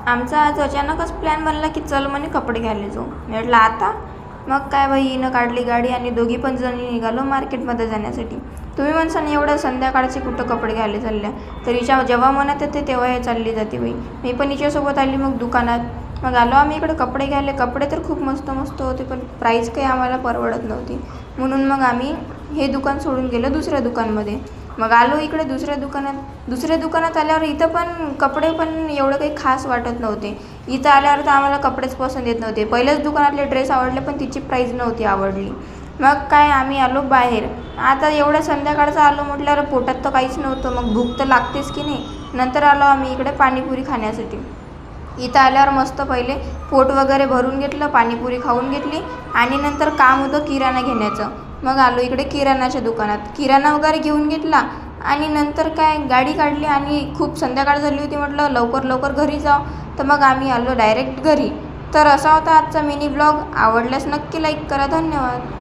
आमचा आज अचानकच प्लॅन बनला की चल म्हणे कपडे घ्यायला जाऊ. मी म्हटलं आता. मग काय बाई, हिनं काढली गाडी आणि दोघी पण जणी निघालो मार्केटमध्ये जाण्यासाठी. तुम्ही म्हणसान एवढं संध्याकाळचे कुठं कपडे घ्यायला चालल्या, तर हिच्या जेव्हा मनात येते तेव्हा हे चालली जाते बाई. मी पण हिच्यासोबत आली मग दुकानात. मग आलो आम्ही इकडे कपडे घ्यायला. कपडे तर खूप मस्त मस्त होते, पण प्राईस काही आम्हाला परवडत नव्हती. म्हणून मग आम्ही हे दुकान सोडून गेलो दुसऱ्या दुकानमध्ये. मग आलो इकडे दुसऱ्या दुकानात आल्यावर इथं पण कपडे पण एवढं काही खास वाटत नव्हते. इथं आल्यावर तर आम्हाला कपडेच पसंत येत नव्हते. पहिल्याच दुकानातले ड्रेस आवडले, पण तिची प्राईस नव्हती आवडली. मग काय आम्ही आलो बाहेर. आता एवढ्या संध्याकाळचं आलो म्हटल्यावर पोटात तर काहीच नव्हतं, मग भूक तर लागतेच की नाही. नंतर आलो आम्ही इकडे पाणीपुरी खाण्यासाठी. इथं आल्यावर मस्त पहिले पोट वगैरे भरून घेतलं, पाणीपुरी खाऊन घेतली आणि नंतर काम होतं किराणा घेण्याचं. मग आलो इकडे किराणाच्या दुकानात, किराणा वगैरे घेऊन घेतला आणि नंतर काय गाडी काढली आणि खूप संध्याकाळ झाली होती. म्हटलं लवकर लवकर घरी जाऊ, तर मग आम्ही आलो डायरेक्ट घरी. तर असा होता आजचा मिनी ब्लॉग. आवडल्यास नक्की लाईक करा. धन्यवाद.